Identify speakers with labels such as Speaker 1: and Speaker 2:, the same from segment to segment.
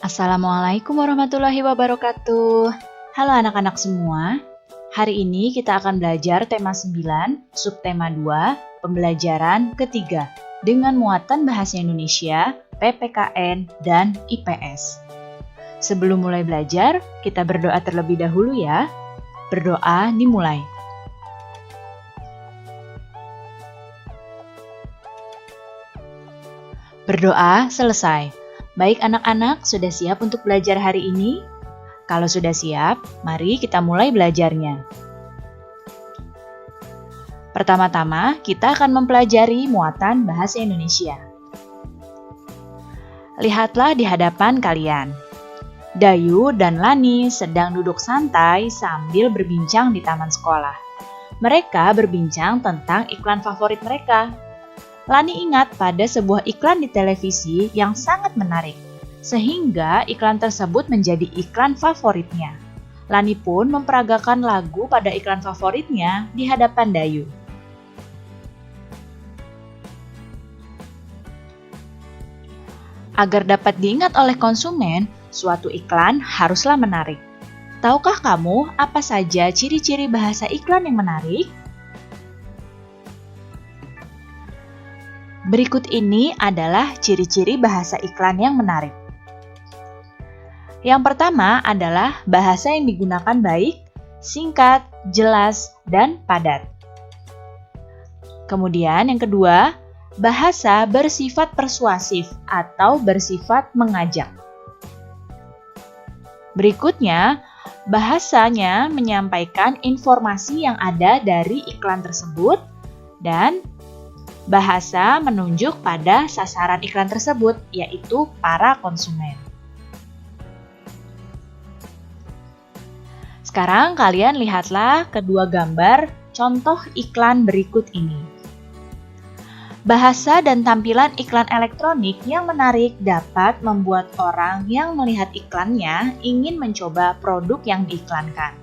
Speaker 1: Assalamualaikum warahmatullahi wabarakatuh. Halo anak-anak semua. Hari ini kita akan belajar tema 9, subtema 2, pembelajaran ketiga dengan muatan bahasa Indonesia, PPKN, dan IPS. Sebelum mulai belajar, kita berdoa terlebih dahulu ya. Berdoa dimulai. Berdoa selesai. Baik anak-anak, sudah siap untuk belajar hari ini? Kalau sudah siap, mari kita mulai belajarnya. Pertama-tama, kita akan mempelajari muatan bahasa Indonesia. Lihatlah di hadapan kalian. Dayu dan Lani sedang duduk santai sambil berbincang di taman sekolah. Mereka berbincang tentang iklan favorit mereka. Lani ingat pada sebuah iklan di televisi yang sangat menarik, sehingga iklan tersebut menjadi iklan favoritnya. Lani pun memperagakan lagu pada iklan favoritnya di hadapan Dayu. Agar dapat diingat oleh konsumen, suatu iklan haruslah menarik. Tahukah kamu apa saja ciri-ciri bahasa iklan yang menarik? Berikut ini adalah ciri-ciri bahasa iklan yang menarik. Yang pertama adalah bahasa yang digunakan baik, singkat, jelas, dan padat. Kemudian yang kedua, bahasa bersifat persuasif atau bersifat mengajak. Berikutnya, bahasanya menyampaikan informasi yang ada dari iklan tersebut dan bahasa menunjuk pada sasaran iklan tersebut, yaitu para konsumen. Sekarang kalian lihatlah kedua gambar contoh iklan berikut ini. Bahasa dan tampilan iklan elektronik yang menarik dapat membuat orang yang melihat iklannya ingin mencoba produk yang diiklankan.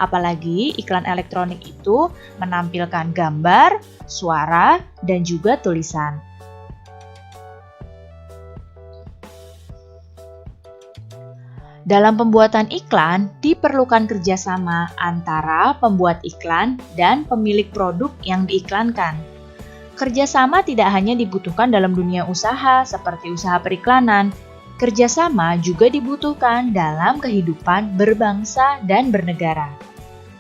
Speaker 1: Apalagi iklan elektronik itu menampilkan gambar, suara, dan juga tulisan. Dalam pembuatan iklan, diperlukan kerjasama antara pembuat iklan dan pemilik produk yang diiklankan. Kerjasama tidak hanya dibutuhkan dalam dunia usaha seperti usaha periklanan, kerjasama juga dibutuhkan dalam kehidupan berbangsa dan bernegara.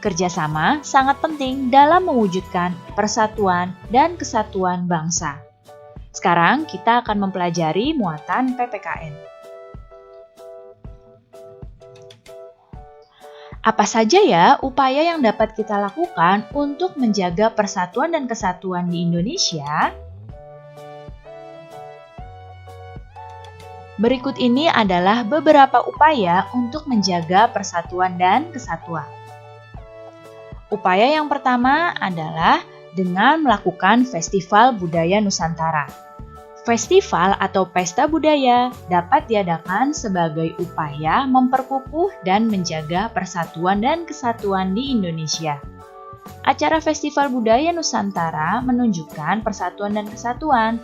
Speaker 1: Kerjasama sangat penting dalam mewujudkan persatuan dan kesatuan bangsa. Sekarang kita akan mempelajari muatan PPKN. Apa saja ya upaya yang dapat kita lakukan untuk menjaga persatuan dan kesatuan di Indonesia? Berikut ini adalah beberapa upaya untuk menjaga persatuan dan kesatuan. Upaya yang pertama adalah dengan melakukan Festival Budaya Nusantara. Festival atau pesta budaya dapat diadakan sebagai upaya memperkukuh dan menjaga persatuan dan kesatuan di Indonesia. Acara Festival Budaya Nusantara menunjukkan persatuan dan kesatuan.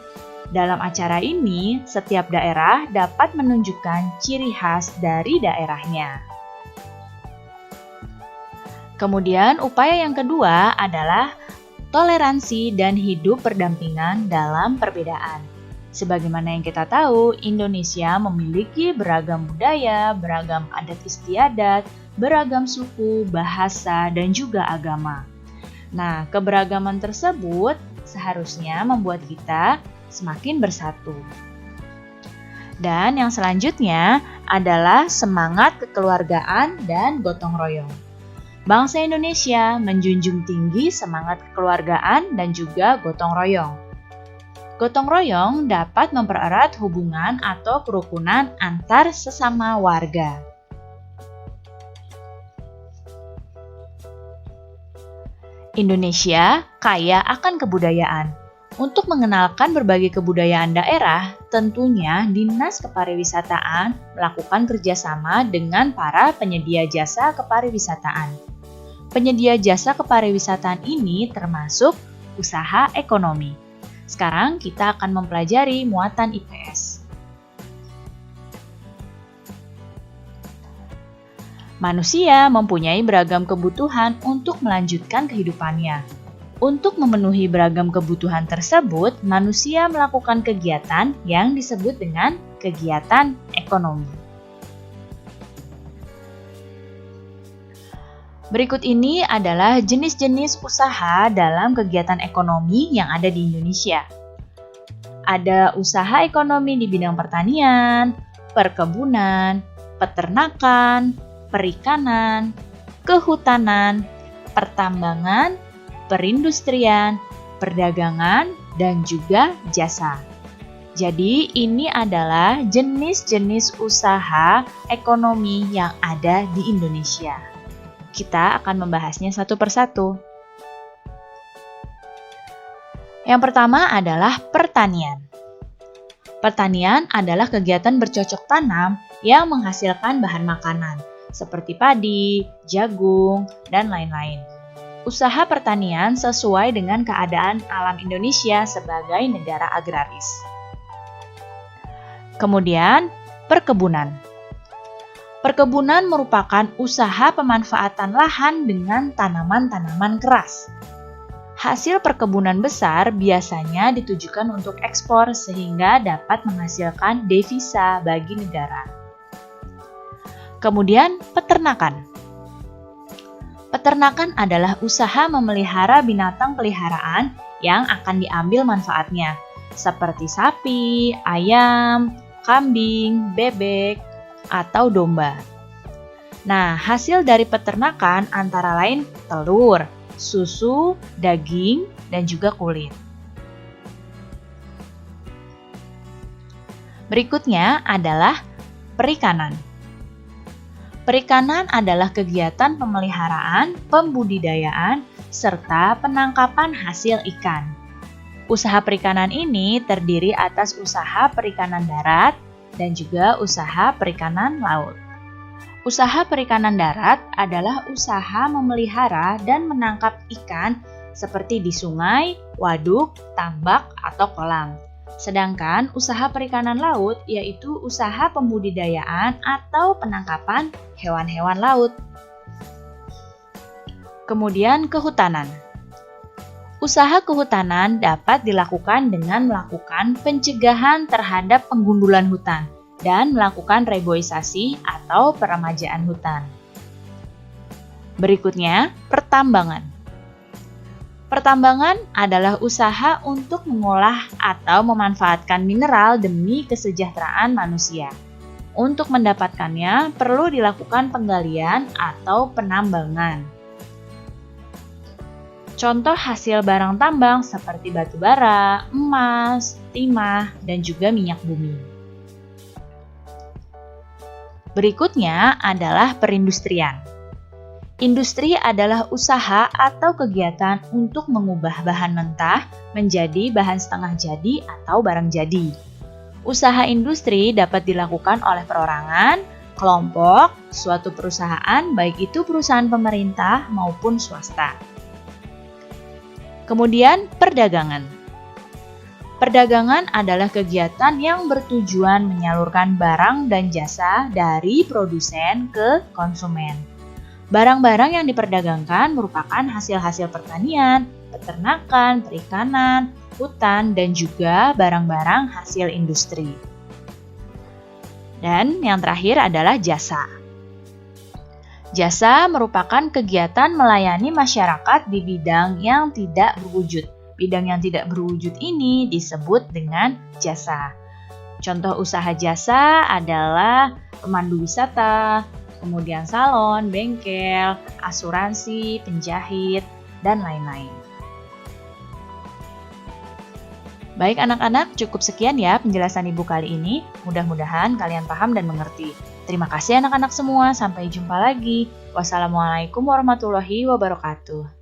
Speaker 1: Dalam acara ini, setiap daerah dapat menunjukkan ciri khas dari daerahnya. Kemudian, upaya yang kedua adalah toleransi dan hidup berdampingan dalam perbedaan. Sebagaimana yang kita tahu, Indonesia memiliki beragam budaya, beragam adat istiadat, beragam suku, bahasa, dan juga agama. Nah, keberagaman tersebut seharusnya membuat kita semakin bersatu. Dan yang selanjutnya adalah semangat kekeluargaan dan gotong royong. Bangsa Indonesia menjunjung tinggi semangat kekeluargaan dan juga gotong royong. Gotong royong dapat mempererat hubungan atau kerukunan antar sesama warga. Indonesia kaya akan kebudayaan. Untuk mengenalkan berbagai kebudayaan daerah, tentunya Dinas Kepariwisataan melakukan kerjasama dengan para penyedia jasa kepariwisataan. Penyedia jasa kepariwisataan ini termasuk usaha ekonomi. Sekarang kita akan mempelajari muatan IPS. Manusia mempunyai beragam kebutuhan untuk melanjutkan kehidupannya. Untuk memenuhi beragam kebutuhan tersebut, manusia melakukan kegiatan yang disebut dengan kegiatan ekonomi. Berikut ini adalah jenis-jenis usaha dalam kegiatan ekonomi yang ada di Indonesia. Ada usaha ekonomi di bidang pertanian, perkebunan, peternakan, perikanan, kehutanan, pertambangan, perindustrian, perdagangan, dan juga jasa. Jadi, ini adalah jenis-jenis usaha ekonomi yang ada di Indonesia. Kita akan membahasnya satu persatu. Yang pertama adalah pertanian. Pertanian adalah kegiatan bercocok tanam yang menghasilkan bahan makanan, seperti padi, jagung, dan lain-lain. Usaha pertanian sesuai dengan keadaan alam Indonesia sebagai negara agraris. Kemudian, perkebunan. Perkebunan merupakan usaha pemanfaatan lahan dengan tanaman-tanaman keras. Hasil perkebunan besar biasanya ditujukan untuk ekspor sehingga dapat menghasilkan devisa bagi negara. Kemudian, peternakan. Peternakan adalah usaha memelihara binatang peliharaan yang akan diambil manfaatnya, seperti sapi, ayam, kambing, bebek, atau domba. Nah, hasil dari peternakan antara lain telur, susu, daging, dan juga kulit. Berikutnya adalah perikanan. Perikanan adalah kegiatan pemeliharaan, pembudidayaan, serta penangkapan hasil ikan. Usaha perikanan ini terdiri atas usaha perikanan darat dan juga usaha perikanan laut. Usaha perikanan darat adalah usaha memelihara dan menangkap ikan seperti di sungai, waduk, tambak, atau kolam. Sedangkan usaha perikanan laut yaitu usaha pembudidayaan atau penangkapan hewan-hewan laut. Kemudian kehutanan. Usaha kehutanan dapat dilakukan dengan melakukan pencegahan terhadap penggundulan hutan dan melakukan reboisasi atau peremajaan hutan. Berikutnya, pertambangan. Pertambangan adalah usaha untuk mengolah atau memanfaatkan mineral demi kesejahteraan manusia. Untuk mendapatkannya, perlu dilakukan penggalian atau penambangan. Contoh hasil barang tambang seperti batu bara, emas, timah, dan juga minyak bumi. Berikutnya adalah perindustrian. Industri adalah usaha atau kegiatan untuk mengubah bahan mentah menjadi bahan setengah jadi atau barang jadi. Usaha industri dapat dilakukan oleh perorangan, kelompok, suatu perusahaan, baik itu perusahaan pemerintah maupun swasta. Kemudian, perdagangan. Perdagangan adalah kegiatan yang bertujuan menyalurkan barang dan jasa dari produsen ke konsumen. Barang-barang yang diperdagangkan merupakan hasil-hasil pertanian, peternakan, perikanan, hutan, dan juga barang-barang hasil industri. Dan yang terakhir adalah jasa. Jasa merupakan kegiatan melayani masyarakat di bidang yang tidak berwujud. Bidang yang tidak berwujud ini disebut dengan jasa. Contoh usaha jasa adalah pemandu wisata, kemudian salon, bengkel, asuransi, penjahit, dan lain-lain. Baik anak-anak, cukup sekian ya penjelasan Ibu kali ini. Mudah-mudahan kalian paham dan mengerti. Terima kasih anak-anak semua, sampai jumpa lagi. Wassalamualaikum warahmatullahi wabarakatuh.